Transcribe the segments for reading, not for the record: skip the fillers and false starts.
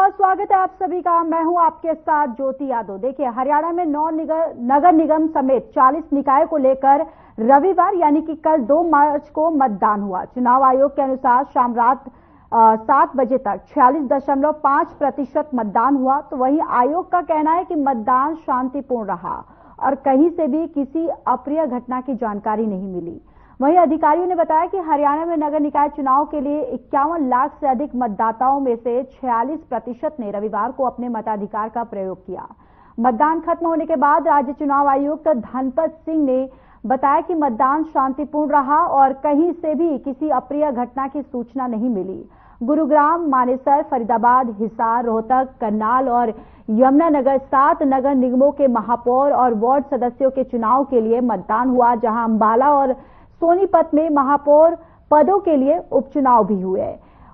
बहुत स्वागत है आप सभी का। मैं हूं आपके साथ ज्योति यादव। देखिए, हरियाणा में 9 नगर निगम समेत 40 निकाय को लेकर रविवार यानी कि कल 2 मार्च को मतदान हुआ। चुनाव आयोग के अनुसार शाम रात 7 बजे तक 46.5% मतदान हुआ। तो वहीं आयोग का कहना है कि मतदान शांतिपूर्ण रहा और कहीं से भी किसी अप्रिय घटना की जानकारी नहीं मिली। वहीं अधिकारियों ने बताया कि हरियाणा में नगर निकाय चुनाव के लिए 51 लाख से अधिक मतदाताओं में से 46% ने रविवार को अपने मताधिकार का प्रयोग किया। मतदान खत्म होने के बाद राज्य चुनाव आयुक्त धनपत सिंह ने बताया कि मतदान शांतिपूर्ण रहा और कहीं से भी किसी अप्रिय घटना की सूचना नहीं मिली। गुरुग्राम, मानेसर, फरीदाबाद, हिसार, रोहतक, करनाल और यमुनानगर 7 नगर निगमों के महापौर और वार्ड सदस्यों के चुनाव के लिए मतदान हुआ, जहां अंबाला और सोनीपत में महापौर पदों के लिए उपचुनाव भी हुए।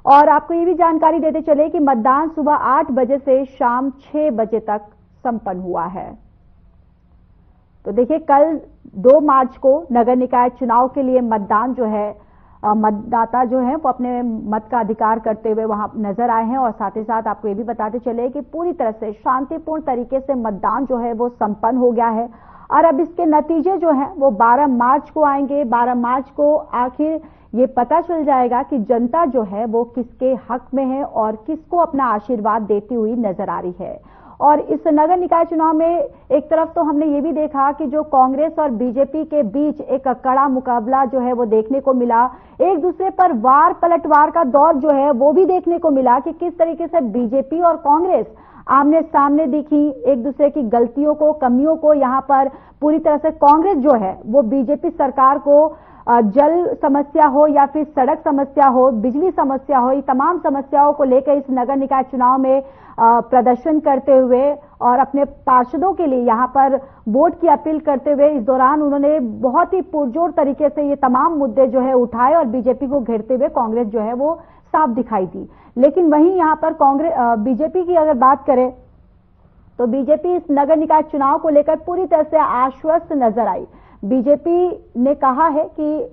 और आपको ये भी जानकारी देते चले कि मतदान सुबह 8 बजे से शाम 6 बजे तक संपन्न हुआ है। तो देखिए, कल 2 मार्च को नगर निकाय चुनाव के लिए मतदान जो है, मतदाता जो है वो अपने मत का अधिकार करते हुए वहां नजर आए हैं। और साथ ही साथ आपको ये भी बताते चले कि पूरी तरह से शांतिपूर्ण तरीके से मतदान जो है वो संपन्न हो गया है। और अब इसके नतीजे जो हैं वो 12 मार्च को आएंगे। 12 मार्च को आखिर ये पता चल जाएगा कि जनता जो है वो किसके हक में है और किसको अपना आशीर्वाद देती हुई नजर आ रही है। और इस नगर निकाय चुनाव में एक तरफ तो हमने ये भी देखा कि जो कांग्रेस और बीजेपी के बीच एक कड़ा मुकाबला जो है वो देखने को मिला। एक दूसरे पर वार पलटवार का दौर जो है वो भी देखने को मिला कि किस तरीके से बीजेपी और कांग्रेस आमने सामने दिखी, एक दूसरे की गलतियों को, कमियों को यहां पर पूरी तरह से कांग्रेस जो है वो बीजेपी सरकार को जल समस्या हो या फिर सड़क समस्या हो, बिजली समस्या हो, ये तमाम समस्याओं को लेकर इस नगर निकाय चुनाव में प्रदर्शन करते हुए और अपने पार्षदों के लिए यहां पर वोट की अपील करते हुए इस दौरान उन्होंने बहुत ही पुरजोर तरीके से ये तमाम मुद्दे जो है उठाए और बीजेपी को घेरते हुए कांग्रेस जो है वो साफ दिखाई दी। लेकिन वहीं यहां पर बीजेपी की अगर बात करें तो बीजेपी इस नगर निकाय चुनाव को लेकर पूरी तरह से आश्वस्त नजर आई। बीजेपी ने कहा है कि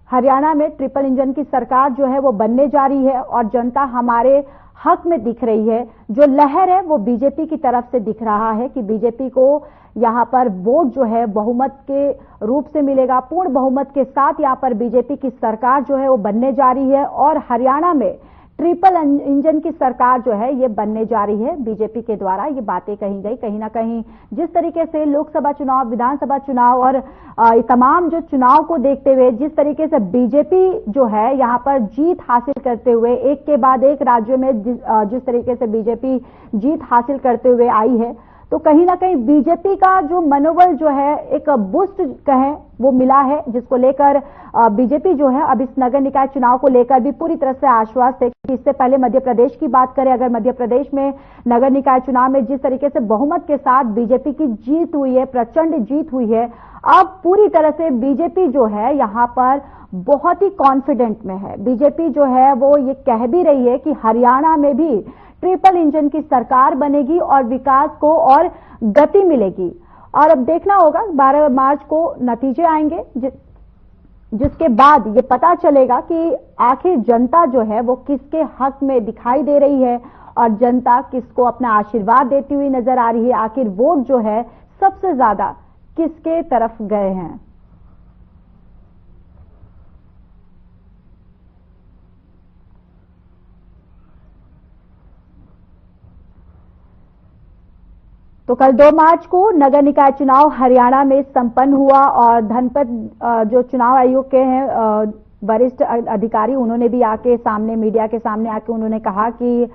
हरियाणा में ट्रिपल इंजन की सरकार जो है वो बनने जा रही है और जनता हमारे हक में दिख रही है। जो लहर है वो बीजेपी की तरफ से दिख रहा है कि बीजेपी को यहां पर वोट जो है बहुमत के रूप से मिलेगा। पूर्ण बहुमत के साथ यहां पर बीजेपी की सरकार जो है वो बनने जा रही है और हरियाणा में ट्रिपल इंजन की सरकार जो है ये बनने जा रही है। बीजेपी के द्वारा ये बातें कही गई। कहीं ना कहीं जिस तरीके से लोकसभा चुनाव, विधानसभा चुनाव और तमाम जो चुनाव को देखते हुए जिस तरीके से बीजेपी जो है यहां पर जीत हासिल करते हुए एक के बाद एक राज्यों में जिस तरीके से बीजेपी जीत हासिल करते हुए आई है, तो कहीं ना कहीं बीजेपी का जो मनोबल जो है एक बूस्ट कहें वो मिला है, जिसको लेकर बीजेपी जो है अब इस नगर निकाय चुनाव को लेकर भी पूरी तरह से आश्वस्त है। इससे पहले मध्य प्रदेश की बात करें, अगर मध्य प्रदेश में नगर निकाय चुनाव में जिस तरीके से बहुमत के साथ बीजेपी की जीत हुई है, प्रचंड जीत हुई है, अब पूरी तरह से बीजेपी जो है यहां पर बहुत ही कॉन्फिडेंट में है। बीजेपी जो है वो ये कह भी रही है कि हरियाणा में भी ट्रिपल इंजन की सरकार बनेगी और विकास को और गति मिलेगी। और अब देखना होगा 12 मार्च को नतीजे आएंगे, जिसके बाद ये पता चलेगा कि आखिर जनता जो है वो किसके हक में दिखाई दे रही है और जनता किसको अपना आशीर्वाद देती हुई नजर आ रही है। आखिर वोट जो है सबसे ज्यादा किसके तरफ गए हैं। तो कल 2 मार्च को नगर निकाय चुनाव हरियाणा में संपन्न हुआ और धनपत जो चुनाव आयोग के हैं वरिष्ठ अधिकारी, उन्होंने भी आके सामने मीडिया के सामने आके उन्होंने कहा कि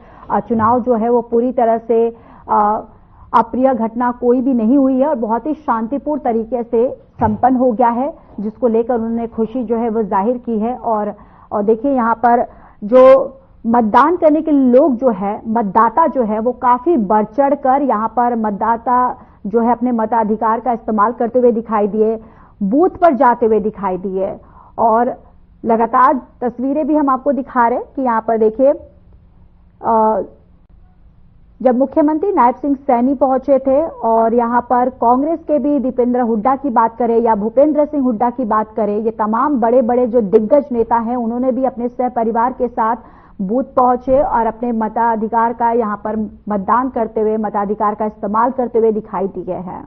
चुनाव जो है वो पूरी तरह से अप्रिय घटना कोई भी नहीं हुई है और बहुत ही शांतिपूर्ण तरीके से संपन्न हो गया है, जिसको लेकर उन्होंने खुशी जो है वो जाहिर की है। और देखिए, यहाँ पर जो मतदान करने के लोग जो है, मतदाता जो है वो काफी बढ़ चढ़ कर यहाँ पर मतदाता जो है अपने मताधिकार का इस्तेमाल करते हुए दिखाई दिए, बूथ पर जाते हुए दिखाई दिए। और लगातार तस्वीरें भी हम आपको दिखा रहे कि यहाँ पर देखिए, जब मुख्यमंत्री नायब सिंह सैनी पहुंचे थे और यहाँ पर कांग्रेस के भी दीपेंद्र हुड्डा की बात करें या भूपेंद्र सिंह हुड्डा की बात करें, ये तमाम बड़े बड़े जो दिग्गज नेता हैं, उन्होंने भी अपने सह परिवार के साथ बूथ पहुंचे और अपने मताधिकार का यहां पर मतदान करते हुए, मताधिकार का इस्तेमाल करते हुए दिखाई दिए हैं।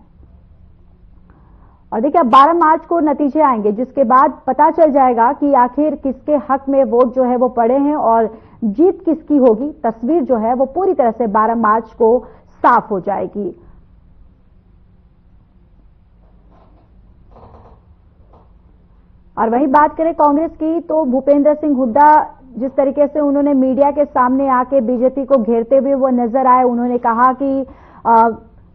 और देखिए, अब 12 मार्च को नतीजे आएंगे, जिसके बाद पता चल जाएगा कि आखिर किसके हक में वोट जो है वो पड़े हैं और जीत किसकी होगी। तस्वीर जो है वो पूरी तरह से 12 मार्च को साफ हो जाएगी। और वहीं बात करें कांग्रेस की, तो भूपेंद्र सिंह हुड्डा जिस तरीके से उन्होंने मीडिया के सामने आके बीजेपी को घेरते हुए वो नजर आए, उन्होंने कहा कि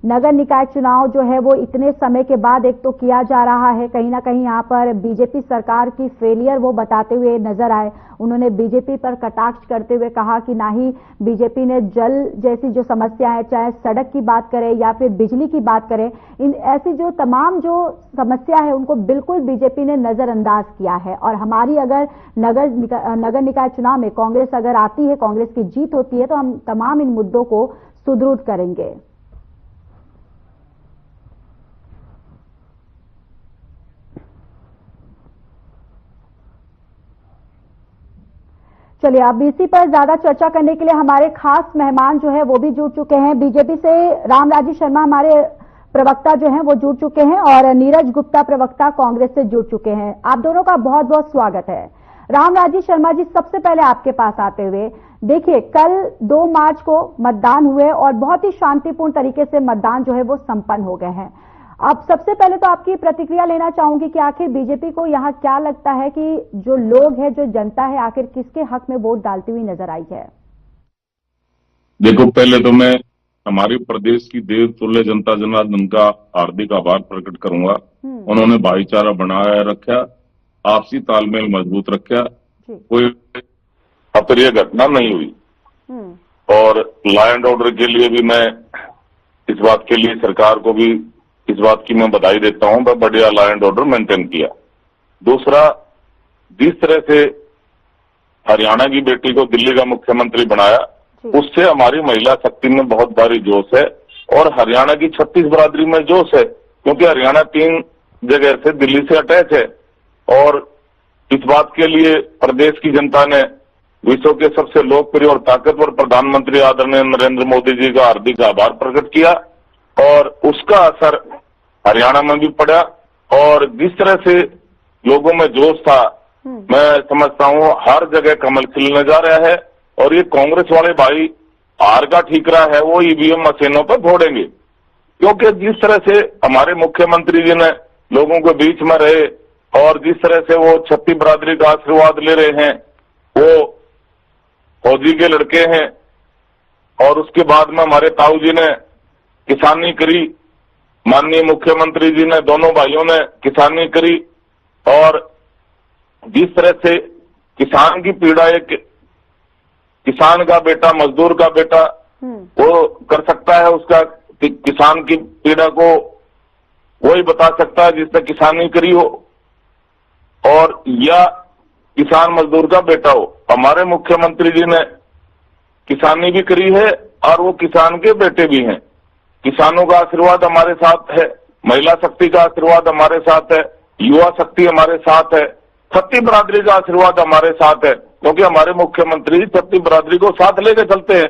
नगर निकाय चुनाव जो है वो इतने समय के बाद एक तो किया जा रहा है, कहीं ना कहीं यहाँ पर बीजेपी सरकार की फेलियर वो बताते हुए नजर आए। उन्होंने बीजेपी पर कटाक्ष करते हुए कहा कि ना ही बीजेपी ने जल जैसी जो समस्या है, चाहे सड़क की बात करें या फिर बिजली की बात करें, इन ऐसी जो तमाम जो समस्या है उनको बिल्कुल बीजेपी ने नजरअंदाज किया है। और हमारी अगर नगर निकाय चुनाव में कांग्रेस अगर आती है, कांग्रेस की जीत होती है, तो हम तमाम इन मुद्दों को सुदृढ़ करेंगे। चलिए, अब इसी पर ज्यादा चर्चा करने के लिए हमारे खास मेहमान जो है वो भी जुड़ चुके हैं। बीजेपी से रामराजी शर्मा हमारे प्रवक्ता जो हैं वो जुड़ चुके हैं और नीरज गुप्ता प्रवक्ता कांग्रेस से जुड़ चुके हैं। आप दोनों का बहुत बहुत स्वागत है। रामराजी शर्मा जी, सबसे पहले आपके पास आते हुए, देखिए कल 2 मार्च को मतदान हुए और बहुत ही शांतिपूर्ण तरीके से मतदान जो है वो संपन्न हो गए हैं। अब सबसे पहले तो आपकी प्रतिक्रिया लेना चाहूंगी कि आखिर बीजेपी को यहां क्या लगता है कि जो लोग हैं, जो जनता है, आखिर किसके हक में वोट डालती हुई नजर आई है? देखो, पहले तो मैं हमारे प्रदेश की देव तुल्य जनता जनार्दन का हार्दिक आभार प्रकट करूंगा। उन्होंने भाईचारा बनाए रखा, आपसी तालमेल मजबूत रखा, कोई अप्रिय घटना नहीं हुई। और लॉ एंड ऑर्डर के लिए भी मैं इस बात के लिए सरकार को भी इस बात की मैं बधाई देता हूं, बढ़िया लॉ एंड ऑर्डर मेंटेन किया। दूसरा, जिस तरह से हरियाणा की बेटी को दिल्ली का मुख्यमंत्री बनाया, उससे हमारी महिला शक्ति में बहुत भारी जोश है और हरियाणा की 36 बरादरी में जोश है, क्योंकि हरियाणा 3 जगह से दिल्ली से अटैच है। और इस बात के लिए प्रदेश की जनता ने विश्व के सबसे लोकप्रिय और ताकतवर प्रधानमंत्री आदरणीय नरेंद्र मोदी जी का हार्दिक आभार प्रकट किया और उसका असर हरियाणा में भी पड़ा। और जिस तरह से लोगों में जोश था, मैं समझता हूं हर जगह कमल खिलने जा रहा है। और ये कांग्रेस वाले भाई हार का ठीकरा है वो ईवीएम मशीनों पर फोड़ेंगे, क्योंकि जिस तरह से हमारे मुख्यमंत्री जी ने लोगों के बीच में रहे और जिस तरह से वो 36 बरादरी का आशीर्वाद ले रहे हैं, वो फौजी के लड़के हैं। और उसके बाद में हमारे ताऊ जी ने किसानी करी, माननीय मुख्यमंत्री जी ने, दोनों भाइयों ने किसानी करी। और जिस तरह से किसान की पीड़ा, एक किसान का बेटा, मजदूर का बेटा वो कर सकता है, उसका किसान की पीड़ा को वही बता सकता है जिसने किसानी करी हो और या किसान मजदूर का बेटा हो। हमारे मुख्यमंत्री जी ने किसानी भी करी है और वो किसान के बेटे भी हैं। किसानों का आशीर्वाद हमारे साथ है, महिला शक्ति का आशीर्वाद हमारे साथ है, युवा शक्ति हमारे साथ है, 36 बरादरी का आशीर्वाद हमारे साथ है, क्योंकि हमारे मुख्यमंत्री 36 बरादरी को साथ लेकर चलते हैं।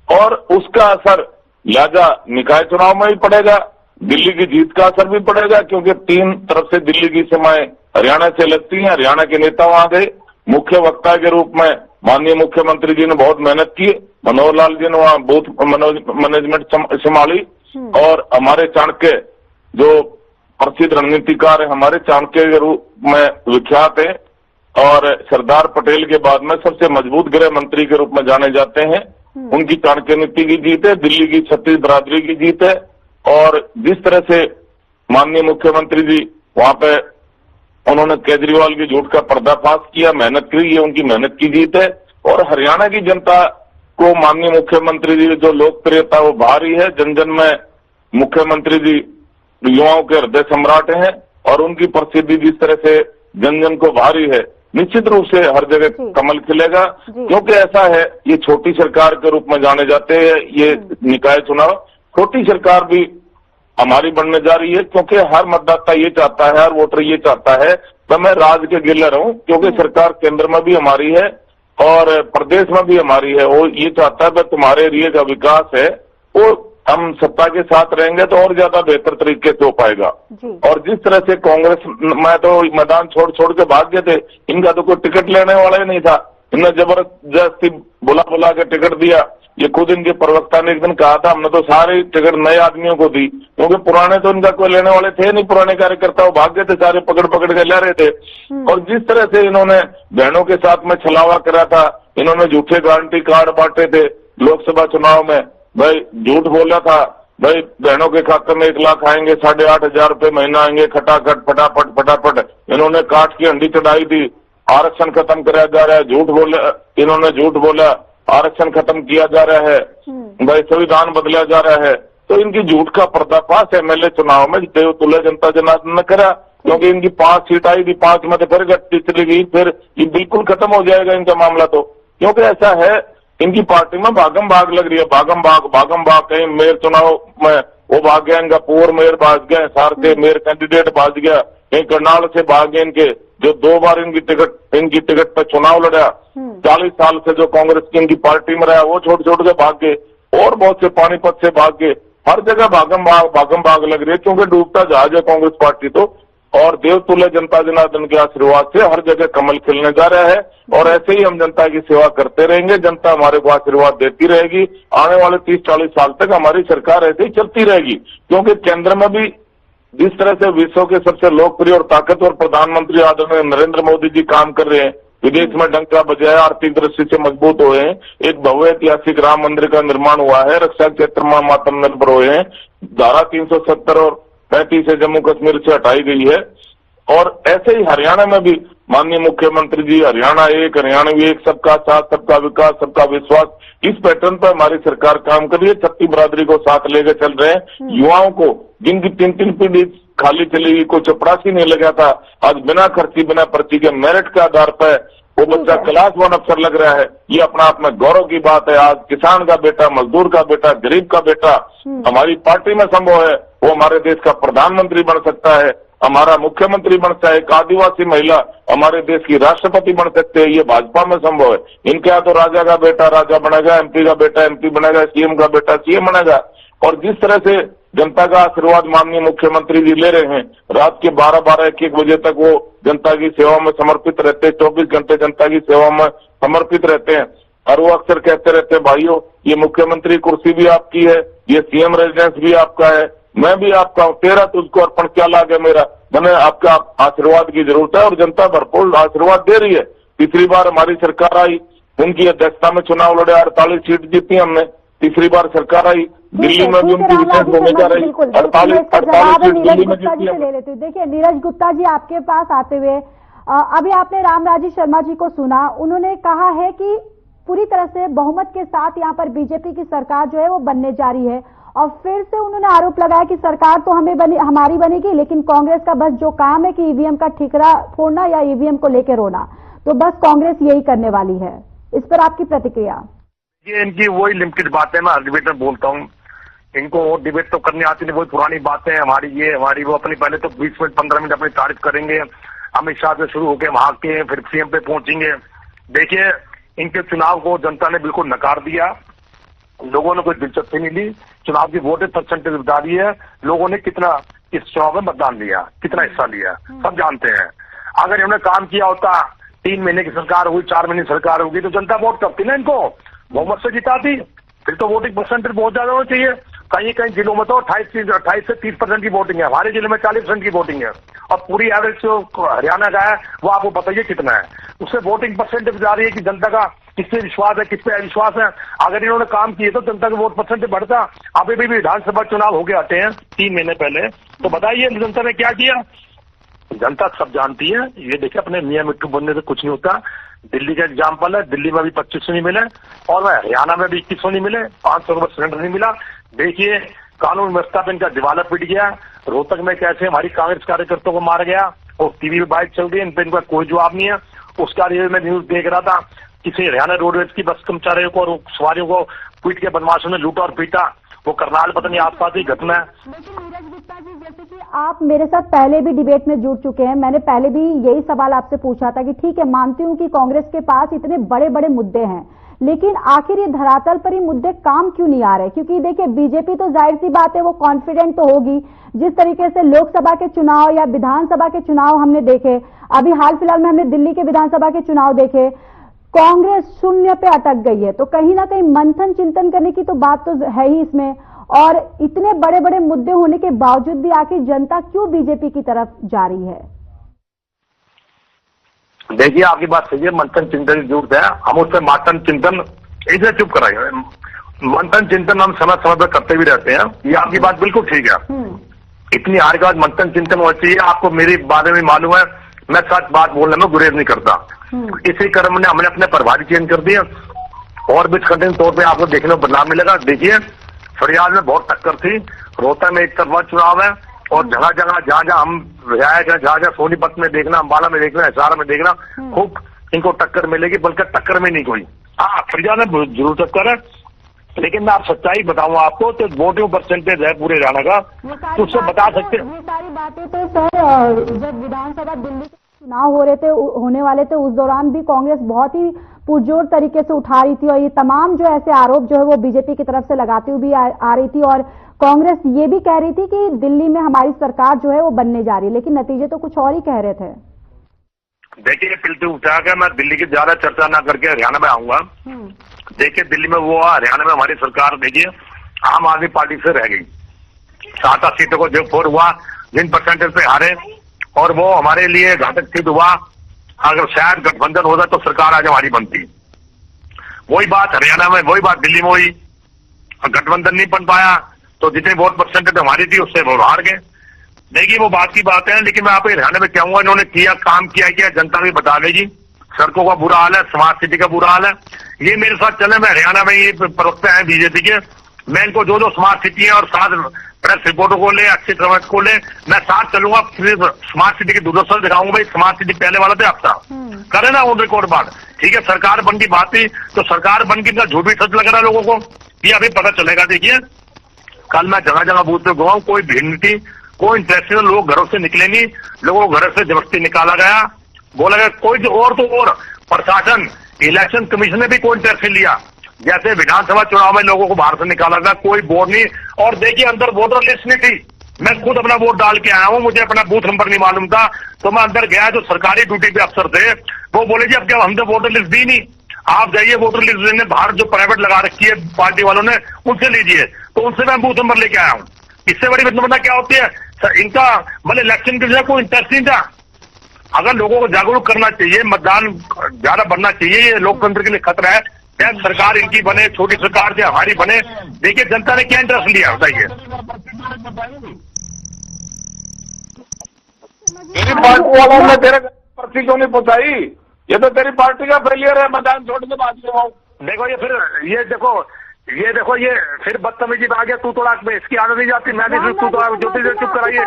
और उसका असर लिहाजा निकाय चुनाव में भी पड़ेगा, दिल्ली की जीत का असर भी पड़ेगा, क्योंकि 3 तरफ से दिल्ली की सीमाएं हरियाणा से लगती हैं। हरियाणा के नेता वहां गए, मुख्य वक्ता के रूप में माननीय मुख्यमंत्री जी ने बहुत मेहनत की, मनोहर लाल जी ने वहां बूथ मैनेजमेंट संभाली। और हमारे चाणक्य जो प्रसिद्ध रणनीतिकार है, हमारे चाणक्य के रूप में विख्यात है और सरदार पटेल के बाद में सबसे मजबूत गृह मंत्री के रूप में जाने जाते हैं। उनकी चाणक्य नीति की जीत है, दिल्ली की 36 बरादरी की जीत है। और जिस तरह से माननीय मुख्यमंत्री जी वहां पे उन्होंने केजरीवाल की झूठ का पर्दाफाश किया, मेहनत की, ये उनकी मेहनत की जीत है। और हरियाणा की जनता को माननीय मुख्यमंत्री जी जो लोकप्रियता वो भारी है, जन जन में मुख्यमंत्री जी युवाओं के हृदय सम्राट हैं और उनकी प्रसिद्धि जिस तरह से जन जन को भारी है, निश्चित रूप से हर जगह कमल खिलेगा। क्योंकि ऐसा है, ये छोटी सरकार के रूप में जाने जाते हैं ये निकाय चुनाव। छोटी सरकार भी हमारी बनने जा रही है, क्योंकि हर मतदाता ये चाहता है, हर वोटर ये चाहता है कि मैं राज के गिले रहूं, क्योंकि सरकार केंद्र में भी हमारी है और प्रदेश में भी हमारी है, वो ये चाहता है कि तुम्हारे एरिया का विकास है वो हम सत्ता के साथ रहेंगे तो और ज्यादा बेहतर तरीके से हो पाएगा। और जिस तरह से कांग्रेस में तो मैदान छोड़ छोड़ के भाग गए थे, इनका तो कोई टिकट लेने वाला ही नहीं था, इन्हें जबरदस्ती बुला के टिकट दिया। ये खुद इनके प्रवक्ता ने एक दिन कहा था, हमने तो सारे टिकट नए आदमियों को दी, क्योंकि पुराने तो इनका कोई लेने वाले थे नहीं, पुराने कार्यकर्ता वो भाग गए थे, सारे पकड़ पकड़ के ले रहे थे। और जिस तरह से इन्होंने बहनों के साथ में छलावा करा था, इन्होंने झूठे गारंटी कार्ड बांटे थे लोकसभा चुनाव में, भाई झूठ बोला था, भाई बहनों के खाते में 1 लाख आएंगे, 8,500 रुपए महीना आएंगे, खटाखट फटाफट फटाफट इन्होंने काट की हंडी चढ़ाई थी। आरक्षण खत्म कराया जा रहा है, झूठ बोला, इन्होंने झूठ बोला, आरक्षण खत्म किया जा रहा है, भाई संविधान बदला जा रहा है। तो इनकी झूठ का पर्दाफाश एमएलए चुनाव में देवतुल्य जनता जनार्दन ने करा, क्योंकि इनकी 5 सीट आई थी, 5 में तो फिर गट्टी चली गई, फिर ये बिल्कुल खत्म हो जाएगा इनका मामला। तो क्योंकि ऐसा है, इनकी पार्टी में भागम भाग लग रही है, भागम भाग। कहीं मेयर चुनाव में वो भाग गया, इनका पूर्व मेयर भाग गया, सार से मेयर कैंडिडेट भाग गया, कहीं करनाल से भाग गए इनके, जो 2 बार इनकी टिकट पर चुनाव लड़ा, 40 साल से जो कांग्रेस की इनकी पार्टी में रहा वो छोड़ के भाग गए, और बहुत से पानीपत से भाग गए। हर जगह भागम भाग लग रही है, क्योंकि डूबता जहाज है कांग्रेस पार्टी तो। और देवतुल्य जनता जनार्दन के आशीर्वाद से हर जगह कमल खिलने जा रहा है, और ऐसे ही हम जनता की सेवा करते रहेंगे, जनता हमारे को आशीर्वाद देती रहेगी। आने वाले 30-40 साल तक हमारी सरकार ऐसे ही चलती रहेगी, क्योंकि केंद्र में भी जिस तरह से विश्व के सबसे लोकप्रिय और ताकतवर प्रधानमंत्री आदरणीय नरेंद्र मोदी जी काम कर रहे हैं, विदेश में डंका बजाया, आर्थिक दृष्टि से मजबूत हुए हैं, एक भव्य ऐतिहासिक राम मंदिर का निर्माण हुआ है, रक्षा क्षेत्र में आत्मनिर्भर हुए हैं, धारा 370 और 35 से जम्मू कश्मीर से हटाई गई है। और ऐसे ही हरियाणा में भी माननीय मुख्यमंत्री जी, हरियाणा एक, सबका साथ, सबका विकास, सबका विश्वास, इस पैटर्न पर हमारी सरकार काम कर रही है। छत्ती बरादरी को साथ लेकर चल रहे हैं। युवाओं को जिनकी 3 पीढ़ी खाली चली गई, कोई चपरासी नहीं लगा था, आज बिना खर्ची बिना पर्ची के मेरिट के आधार पर वो बच्चा क्लास 1 अफसर लग रहा है। ये अपना आप में गौरव की बात है। आज किसान का बेटा, मजदूर का बेटा, गरीब का बेटा हमारी पार्टी में संभव है, वो हमारे देश का प्रधानमंत्री बन सकता है, हमारा मुख्यमंत्री बन सकता है, एक आदिवासी महिला हमारे देश की राष्ट्रपति बन सकते हैं, ये भाजपा में संभव है। इनके यहाँ तो राजा का बेटा राजा बनेगा, एमपी का बेटा एमपी बनेगा, सीएम का बेटा सीएम बनेगा। और जिस तरह से जनता का आशीर्वाद माननीय मुख्यमंत्री जी ले रहे हैं, रात के 12-12, 1-1 बजे तक वो जनता की सेवा में समर्पित रहते हैं, 24 घंटे जनता की सेवा में समर्पित रहते हैं। और वो अक्सर कहते रहते हैं, भाइयों ये मुख्यमंत्री कुर्सी भी आपकी है, ये सीएम रेजिडेंस भी आपका है, मैं भी आपका हूं, तेरा तुझको अर्पण क्या लाग है मेरा, मैंने आपका आशीर्वाद की जरूरत है। और जनता भरपूर आशीर्वाद दे रही है। तीसरी बार हमारी सरकार आई, उनकी अध्यक्षता में चुनाव लड़े, 48 सीट जीती हमने, तीसरी बार सरकार आई, दिल्ली में भी उनकी विशेष भूमिका रही, 48 सीट दिल्ली में जीती हमने। ले लेते हैं। देखिए नीरज गुप्ता जी, आपके पास आते हुए अभी आपने रामराजी शर्मा जी को सुना, उन्होंने कहा है कि पूरी तरह से बहुमत के साथ यहाँ पर बीजेपी की सरकार जो है वो बनने जा रही है, और फिर से उन्होंने आरोप लगाया कि सरकार तो हमारी बनेगी, लेकिन कांग्रेस का बस जो काम है कि ईवीएम का ठिकरा फोड़ना या ईवीएम को लेकर रोना, तो बस कांग्रेस यही करने वाली है। इस पर आपकी प्रतिक्रिया? ये इनकी वही लिमिटेड बातें, मैं हर डिबेट में बोलता हूँ, इनको डिबेट तो करनी आती नहीं, वही पुरानी बातें हमारी ये हमारी वो, अपनी पहले तो 20 मिनट 15 मिनट अपनी तारीफ करेंगे, अमित शाह से शुरू होकर वहां के फिर सीएम पे पहुंचेंगे। देखिए इनके चुनाव को जनता ने बिल्कुल नकार दिया, लोगों ने कोई दिलचस्पी नहीं ली। चुनाव की वोटें परसेंटेज बता रही है, लोगों ने कितना इस चुनाव में मतदान दिया, कितना हिस्सा लिया, सब जानते हैं। अगर इन्होंने काम किया होता, 3 महीने की सरकार हुई, 4 महीने की सरकार होगी, तो जनता वोट करती ना, इनको बहुमत से जिताती, फिर तो वोटिंग परसेंटेज बहुत ज्यादा होना चाहिए। कहीं कहीं जिलों में तो 28 से 30% की वोटिंग है, हमारे जिले में 40% की वोटिंग है, और पूरी एवरेज जो हरियाणा का है वो आपको बताइए कितना है। उससे वोटिंग परसेंटेज बता रही है कि जनता का किस पे विश्वास है, किस पे अविश्वास है। अगर इन्होंने काम किए तो जनता का वोट परसेंटेज बढ़ता। अभी भी विधानसभा चुनाव होके आते हैं 3 महीने पहले, तो बताइए जनता ने क्या किया। जनता सब जानती है। ये देखिए अपने मियां मिट्टू बनने से कुछ नहीं होता। दिल्ली का एग्जाम्पल है, दिल्ली में भी 2500 नहीं मिले, और हरियाणा में भी 2100 नहीं मिले, 500 का सिलेंडर नहीं मिला। देखिए कानून व्यवस्था पे इनका दिवाला पिट गया। रोहतक में कैसे हमारी कांग्रेस कार्यकर्ताओं को मारा गया, और टीवी में बाइक चल रही है, इन पे इनका कोई जवाब नहीं है। उसका मैं न्यूज देख रहा था, किसी हरियाणा रोडवेज की बस कर्मचारियों को और सवारियों को पीट के बदमाशों ने लूटा और पीटा। वो करनाल पता नहीं आसपास ही घटना है। लेकिन नीरज गुप्ता जी, जैसे कि आप मेरे साथ पहले भी डिबेट में जुड़ चुके हैं। मैंने पहले भी यही सवाल आपसे पूछा था कि ठीक है, मानती हूं कि कांग्रेस के पास इतने बड़े बड़े मुद्दे हैं, लेकिन आखिर ये धरातल पर ये मुद्दे काम क्यों नहीं आ रहे? क्योंकि देखिए, बीजेपी तो जाहिर सी बात है वो कॉन्फिडेंट तो होगी। जिस तरीके से लोकसभा के चुनाव या विधानसभा के चुनाव हमने देखे, अभी हाल फिलहाल में हमने दिल्ली के विधानसभा के चुनाव देखे, कांग्रेस शून्य पे अटक गई है। तो कहीं ना कहीं मंथन चिंतन करने की तो बात तो है ही इसमें। और इतने बड़े बड़े मुद्दे होने के बावजूद भी आखिर जनता क्यों बीजेपी की तरफ जा रही है? देखिए, आपकी बात सही है, मंथन चिंतन की जरूरत है। हम उससे मंथन चिंतन इसे चुप कराएंगे। मंथन चिंतन हम समय समय पर करते भी रहते हैं, ये आपकी बात बिल्कुल ठीक है। इतनी हार के बाद मंथन चिंतन होना चाहिए। आपको मेरे बारे में मालूम है, मैं सच बात बोलने में गुरेज नहीं करता। इसी क्रम में हमने अपने प्रभारी चेंज कर दिए और भी खंडन तौर पर आपको देखने को बदलाव मिलेगा। देखिए, फरियाद में बहुत टक्कर थी, रोहतक में एक तरफा चुनाव है और जगह जगह जहां हम विधायक हैं, जहां सोनीपत में देखना, अम्बाला में देखना, हिसार में देखना, खूब इनको टक्कर मिलेगी। बल्कि टक्कर में नहीं कोई, हाँ फरियाद में जरूर टक्कर है, लेकिन मैं आप सच्चाई बताऊं आपको तो वोटिंग परसेंटेज है पूरे हरियाणा का, तो उससे बता सकते हैं। ये सारी बातें तो सर जब विधानसभा दिल्ली के चुनाव होने वाले थे उस दौरान भी कांग्रेस बहुत ही पुरजोर तरीके से उठा रही थी और ये तमाम जो ऐसे आरोप जो है वो बीजेपी की तरफ से लगाती हुई भी आ रही थी। और कांग्रेस ये भी कह रही थी कि दिल्ली में हमारी सरकार जो है वो बनने जा रही है, लेकिन नतीजे तो कुछ और ही कह रहे थे। देखिए, पिलते उठा के मैं दिल्ली की ज्यादा चर्चा ना करके हरियाणा में आऊंगा। देखिए, दिल्ली में वो हरियाणा में हमारी सरकार देखिए आम आदमी पार्टी से रह गई। 7 सीटों को जब 4 हुआ, जिन परसेंटेज पे हारे, और वो हमारे लिए घातक सिद्ध हुआ। अगर शायद गठबंधन होता तो सरकार आज हमारी बनती। वही बात हरियाणा में, वही बात दिल्ली में हुई। गठबंधन नहीं बन पाया तो जितने वोट परसेंटेज हमारी थी उससे वो हार गए। देखिए, वो बात की बात है, लेकिन मैं आप हरियाणा में कहूंगा, इन्होंने किया काम किया जनता भी बता देगी। सड़कों का बुरा हाल है, स्मार्ट सिटी का बुरा हाल है। ये मेरे साथ चले, मैं हरियाणा में ये प्रवक्ता है बीजेपी के, मैं इनको जो स्मार्ट सिटी है और साथ प्रेस रिपोर्टों को ले, अच्छी तरह को ले, मैं साथ चलूंगा। सिर्फ स्मार्ट सिटी की दुर्दशा दिखाऊंगा। भाई स्मार्ट सिटी पहले वाला थे, आपका करे ना ऑन रिकॉर्ड बात। ठीक है, सरकार बन की बात थी तो सरकार बन की इनका झूठ भी सच लग रहा है लोगों को, ये अभी पता चलेगा। देखिए, कल मैं जगह जगह बूथ पे घुमाऊं, कोई भीड़ नहीं थी, कोई इंटरेस्ट नहीं, लोग घरों से निकले नहीं, लोगों को घर से जबरदस्ती निकाला गया, बोला गया कोई और प्रशासन, इलेक्शन कमीशन ने भी कोई इंटरेस्ट नहीं लिया। जैसे विधानसभा चुनाव में लोगों को बाहर से निकाला गया, कोई बोर्ड नहीं। और देखिए, अंदर वोटर लिस्ट नहीं थी, मैं खुद अपना वोट डाल के आया हूं, मुझे अपना बूथ नंबर नहीं मालूम था, तो मैं अंदर गया। जो सरकारी ड्यूटी पे अफसर थे वो बोले जी अब क्या हमने वोटर लिस्ट दी नहीं, आप जाइए वोटर लिस्ट लेने, बाहर जो प्राइवेट लगा रखी है पार्टी वालों ने उनसे लीजिए। तो उनसे मैं बूथ नंबर लेके आया हूं। इससे बड़ी मतलब क्या होती है इनका, मतलब इलेक्शन के लिए कोई इंटरेस्ट नहीं था। अगर लोगों को जागरूक करना चाहिए, मतदान ज्यादा बनना चाहिए, ये लोकतंत्र के लिए खतरा है। क्या सरकार इनकी बने, छोटी सरकार से हमारी बने, देखिए जनता ने क्या इंटरेस्ट लिया बताइए। तेरी पार्टी वालों ने तेरे पर्ची क्यों नहीं पहुंचाई? ये तो तेरी पार्टी का फेलियर है, मतदान छोड़ के बात करवाओ। देखो ये देखो ये फिर बदतमीजी में आ गया, तू तड़ाक में। इसकी आदत नहीं जाती, मैं भी तू तड़ाक ज्योति से चुप कराइए।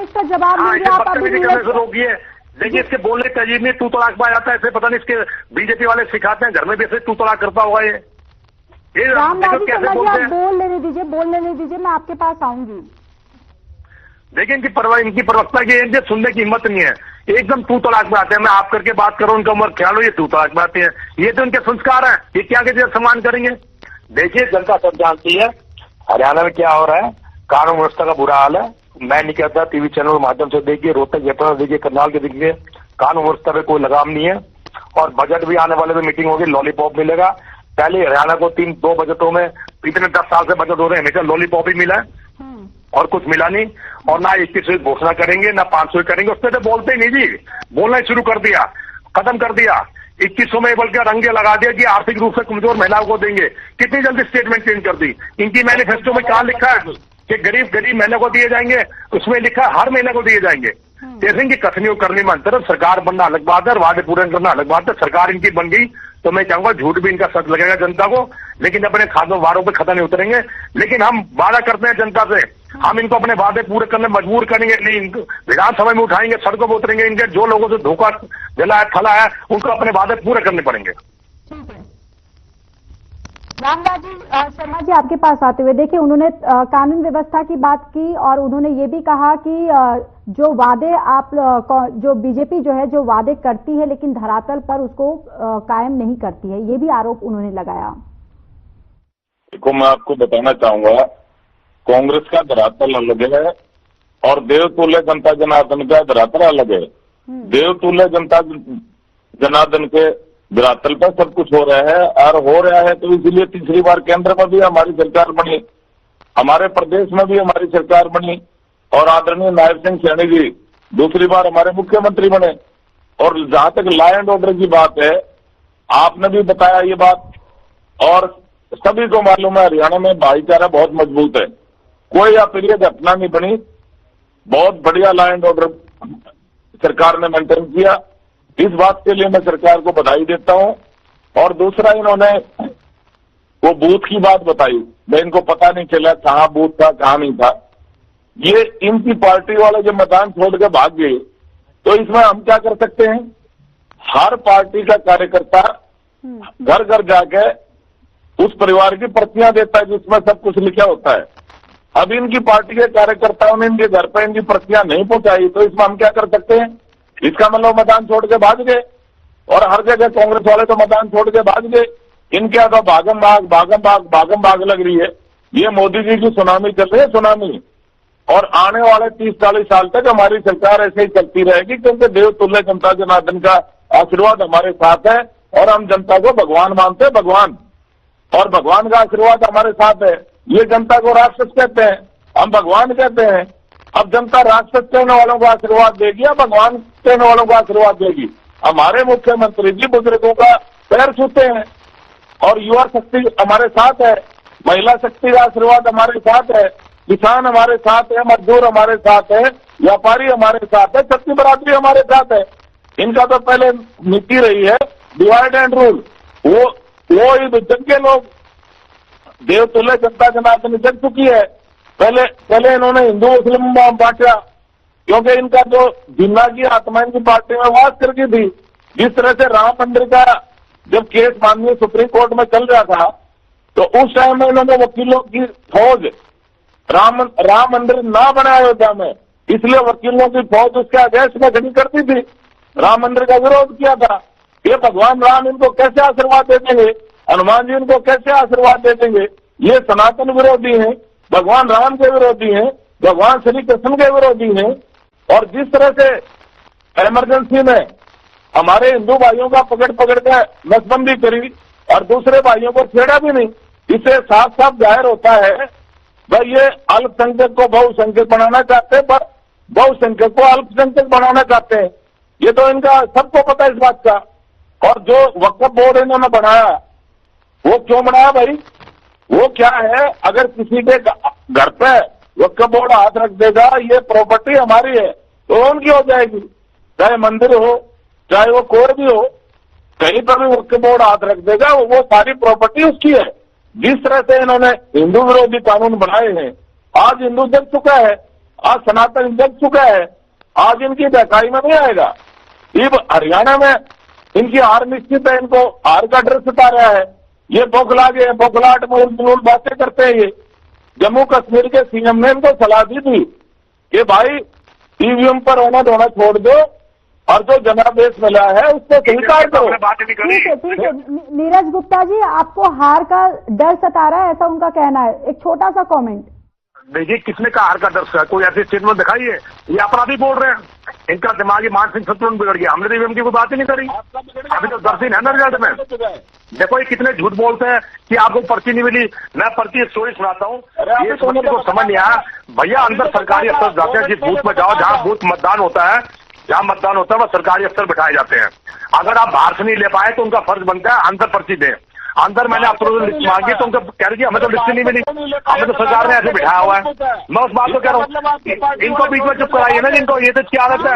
इसका जवाब बदतमीजी करने से रोकिए। देखिए, इसके बोलने का अजीब नहीं, तू तड़ाक में आ जाता है ऐसे, पता नहीं इसके बीजेपी वाले सिखाते हैं घर में भी ऐसे तू तड़ाक करता होगा ये कैसे बोलते हैं। बोल लेने दीजिए, मैं आपके पास आऊंगी। देखिए, इनकी प्रवक्ता की सुनने की हिम्मत नहीं है, एकदम तू तड़ाक में आते हैं। मैं आप करके बात करूं, उनका उम्र ख्याल हो, ये तू तड़ाक में आते हैं। ये तो उनके संस्कार है, ये क्या कहते हैं सम्मान करेंगे। देखिए, जनता सब जानती है हरियाणा में क्या हो रहा है, कानून व्यवस्था का बुरा हाल है। मैं नहीं कहता, टीवी चैनल के माध्यम से देखिए, रोहतक जयपुर देखिए, करनाल के देखिए, कानून व्यवस्था पे कोई लगाम नहीं है। और बजट भी आने वाले में मीटिंग होगी, लॉलीपॉप मिलेगा। पहले हरियाणा को 3-2 बजटों में पिछले 10 साल से बजट हो रहे हैं, हमेशा लॉलीपॉप ही मिला है और कुछ मिला नहीं। और ना 21 घोषणा करेंगे, ना 500 करेंगे, उस पर तो बोलते ही नहीं जी, बोलना ही शुरू कर दिया, खत्म कर दिया। 2100 में बल्कि रंगे लगा दिया कि आर्थिक रूप से कमजोर महिलाओं को देंगे। कितनी जल्दी स्टेटमेंट चेंज कर दी। इनकी मैनिफेस्टो में कहा लिखा है कि गरीब महीने को दिए जाएंगे, उसमें लिखा है हर महीने को दिए जाएंगे। जैसे इनकी कथनियों करने में अंतर है, सरकार बनना अलग बात है, वादे पूरे करना अलग बात है। सरकार इनकी बन गई तो मैं चाहूंगा झूठ भी इनका सच लगेगा जनता को, लेकिन अपने खादों वारों पे खतरा नहीं उतरेंगे। लेकिन हम वादा करते हैं जनता से, हम इनको अपने वादे पूरे करने मजबूर करेंगे। नहीं, विधानसभा में उठाएंगे, सड़कों पर उतरेंगे, इनके जो लोगों से धोखा दिला है, थला है, उनको अपने वादे पूरे करने पड़ेंगे। रामराज शर्मा जी आपके पास आते हुए देखिए, उन्होंने कानून व्यवस्था की बात की और उन्होंने ये भी कहा कि जो वादे जो बीजेपी जो है जो वादे करती है लेकिन धरातल पर उसको कायम नहीं करती है, ये भी आरोप उन्होंने लगाया। देखो, मैं आपको बताना चाहूंगा, कांग्रेस का धरातल अलग है और देवतुल्य जनता जनार्दन का धरातल अलग है। देवतुल्य जनता जनार्दन के धरातल पर सब कुछ हो रहा है और हो रहा है, तो इसलिए तीसरी बार केंद्र में भी हमारी सरकार बनी, हमारे प्रदेश में भी हमारी सरकार बनी और आदरणीय नायब सिंह सैनी जी दूसरी बार हमारे मुख्यमंत्री बने। और जहां तक लॉ एंड ऑर्डर की बात है, आपने भी बताया ये बात और सभी को मालूम है, हरियाणा में भाईचारा बहुत मजबूत है, कोई अप्रिय घटना नहीं बनी, बहुत बढ़िया लॉ एंड ऑर्डर सरकार ने मेंटेन किया। इस बात के लिए मैं सरकार को बधाई देता हूं। और दूसरा, इन्होंने वो बूथ की बात बताई, मैं इनको पता नहीं चला कहां बूथ था कहां नहीं था। ये इनकी पार्टी वाले जब मैदान छोड़ के भाग गए तो इसमें हम क्या कर सकते हैं? हर पार्टी का कार्यकर्ता घर घर जाके उस परिवार की पर्चियां देता है जिसमें सब कुछ लिखा होता है। अब इनकी पार्टी के कार्यकर्ताओं ने इनके घर पर इनकी पर्चियां नहीं पहुंचाई तो इसमें हम क्या कर सकते हैं? इसका मतलब मैदान छोड़ के भाग गए और हर जगह कांग्रेस वाले तो मैदान छोड़ के भाग गए। इनके तो भागम भाग लग रही है। ये मोदी जी की सुनामी चल रही है, सुनामी। और आने वाले 30-40 साल तक हमारी सरकार ऐसे ही चलती रहेगी क्योंकि देवतुल्य जनता जनार्दन का आशीर्वाद हमारे साथ है और हम जनता को भगवान मानते हैं, भगवान, और भगवान का आशीर्वाद हमारे साथ है। ये जनता को राक्षस कहते हैं, हम भगवान कहते हैं। अब जनता राक्षस कहने वालों को आशीर्वाद देगी या भगवान कहने वालों को आशीर्वाद देगी? हमारे मुख्यमंत्री जी बुजुर्गों का पैर छूते हैं और युवा शक्ति हमारे साथ है, महिला शक्ति का आशीर्वाद हमारे साथ है, किसान हमारे साथ है, मजदूर हमारे साथ है, व्यापारी हमारे साथ है, छत्तीस बरादरी हमारे साथ है। इनका तो पहले नीति रही है डिवाइड एंड रूल। वो जग के लोग देवतुल्य जनता जनार्दन जग चुकी है। पहले इन्होंने हिंदू मुस्लिम बांटा क्योंकि इनका जो दिमागी आत्मा इनकी पार्टी में वास करके थी। जिस तरह से राम मंदिर का जब केस माननीय सुप्रीम कोर्ट में चल रहा था तो उस टाइम में इन्होंने वकीलों की फौज राम मंदिर ना बनाया अयोध्या में, इसलिए वकीलों की फौज उसके अगेंस्ट में खड़ी करती थी, राम मंदिर का विरोध किया था। ये भगवान राम इनको कैसे आशीर्वाद दे देंगे? हनुमान जी इनको कैसे आशीर्वाद दे देंगे? ये सनातन विरोधी हैं, भगवान राम के विरोधी हैं, भगवान श्री कृष्ण के विरोधी हैं। और जिस तरह से इमरजेंसी में हमारे हिंदू भाइयों का पकड़ के नसबंदी करी और दूसरे भाइयों को छेड़ा भी नहीं, इससे साफ साफ जाहिर होता है भाई ये अल्पसंख्यक को बहुसंख्यक बनाना चाहते हैं, पर बहुसंख्यक को अल्पसंख्यक बनाना चाहते हैं। ये तो इनका सबको पता है इस बात का। और जो वक्फ बोर्ड इन्होंने बनाया, वो क्यों बनाया भाई? वो क्या है? अगर किसी के घर पे वक्फ बोर्ड हाथ रख देगा, ये प्रॉपर्टी हमारी है, तो उनकी हो जाएगी, चाहे मंदिर हो चाहे वो कोर भी हो, कहीं पर भी वक्फ बोर्ड हाथ रख देगा वो सारी प्रॉपर्टी उसकी है। जिस तरह से इन्होंने हिंदू विरोधी कानून बनाए हैं, आज हिंदू जग चुका है, आज सनातन जग चुका है, आज इनकी बहकाई में नहीं आएगा। ये हरियाणा में इनकी हार निश्चित है, इनको हार का डर सता रहा है। ये बौखला गए, बौखलाहट में उलट बातें करते हैं। ये जम्मू कश्मीर के सीएम ने इनको सलाह दी थी कि भाई ईवीएम पर होना धोना छोड़ दो और जो जनादेश मिला है उसको स्वीकार करो। ठीक है। नीरज गुप्ता जी, आपको हार का डर सता रहा है, ऐसा उनका कहना है। एक छोटा सा कमेंट। देखिए, किसने कहा हार का डर है? कोई ऐसी स्टेटमेंट दिखाइए। ये अपराधी बोल रहे हैं, इनका दिमागी मानसिक संतुलन बिगड़ गया। हमने ईवीएम की कोई बात ही नहीं करी। अभी तो 10 दिन है ना रिजल्ट में। देखो ये कितने झूठ बोलते हैं कि आपको पर्ची नहीं मिली। मैं पर्ची स्टोरी सुनाता हूँ, ये को समझ नहीं आया। भैया अंदर सरकारी अफसर जाते हैं, जिस बूथ में जाओ जहाँ बूथ मतदान होता है, जहाँ मतदान होता है वह सरकारी अफसर बिठाए जाते हैं। अगर आप बाहर से नहीं ले पाए तो उनका फर्ज बनता है अंदर पर्ची दें। अंदर मैंने अफसरों से लिस्ट मांगी तो उनको कह रही हमें तो लिस्ट नहीं मिली, हमें तो सरकार ने ऐसे बिठाया हुआ है। मैं उस बात को कह रहा हूँ, इनको बीच में चुप कराइए ना। जिनको ये तो क्या आदत है,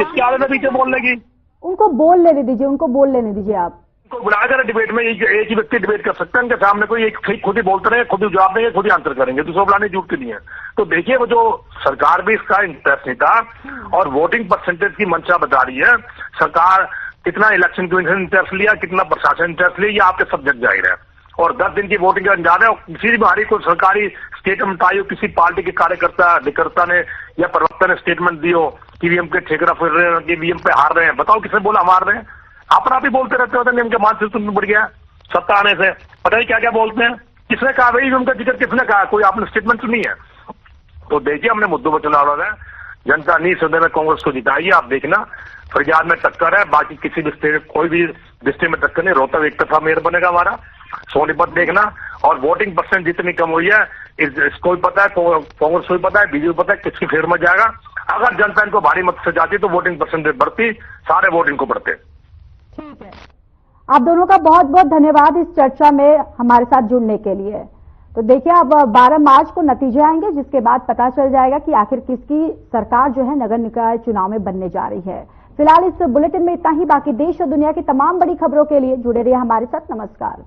इसकी आदत है बीच में बोलने की। उनको बोल लेने दीजिए, उनको बोल लेने दीजिए। आप उनको बुलाकर डिबेट में एक ही व्यक्ति डिबेट कर सकते हैं। उनके सामने कोई एक खुद ही बोलते रहे, खुद ही जवाब देंगे, खुद ही आंसर करेंगे, दूसरों बुलाने झूठ के लिए। तो देखिए वो जो सरकार भी इसका इंटरेस्ट नहीं था और वोटिंग परसेंटेज की मंशा बता रही है। सरकार कितना इलेक्शन कमीशन इंटरेस्ट लिया, कितना प्रशासन इंटरेस्ट लिया, ये आपके सब जग जाहिर है। और 10 दिन की वोटिंग का अंजाम है। और किसी भी हमारी कोई सरकारी स्टेटमेंट आई हो, किसी पार्टी के कार्यकर्ता ने या प्रवक्ता ने स्टेटमेंट दी हो कि ईवीएम के ठेकरा फिर रहे हैं, कि ईवीएम पे हार रहे हैं, बताओ किसने बोला हम हार रहे हैं? अपना भी बोलते रहते होते हैं, इनके मानसिक में बढ़ गया सत्ता आने से, पता नहीं क्या क्या बोलते हैं। किसने कहा भाई ईवीएम का जिक्र, किसने कहा? कोई आपने स्टेटमेंट तो नहीं है। तो देखिए हमने मुद्दों पर चुनाव लड़ा है, जनता नहीं सदन में कांग्रेस को जिताइए। आप देखना फरियाद में टक्कर है, बाकी किसी भी कोई भी डिस्ट्रिक्ट में टक्कर नहीं। रोहतक एक तरफा मेयर बनेगा हमारा, सोनीपत देखना। और वोटिंग परसेंट जितनी कम हुई है इसको भी पता है, कांग्रेस को भी पता है, बीजेपी को पता है किसकी फेवर में जाएगा। अगर जनता इनको भारी मत से जाती तो वोटिंग परसेंटेज बढ़ती, सारे वोट इनको बढ़ते। ठीक है, आप दोनों का बहुत बहुत धन्यवाद इस चर्चा में हमारे साथ जुड़ने के लिए। तो देखिए अब 12 मार्च को नतीजे आएंगे, जिसके बाद पता चल जाएगा कि आखिर किसकी सरकार जो है नगर निकाय चुनाव में बनने जा रही है। फिलहाल इस बुलेटिन में इतना ही। बाकी देश और दुनिया की तमाम बड़ी खबरों के लिए जुड़े रहिए हमारे साथ। नमस्कार।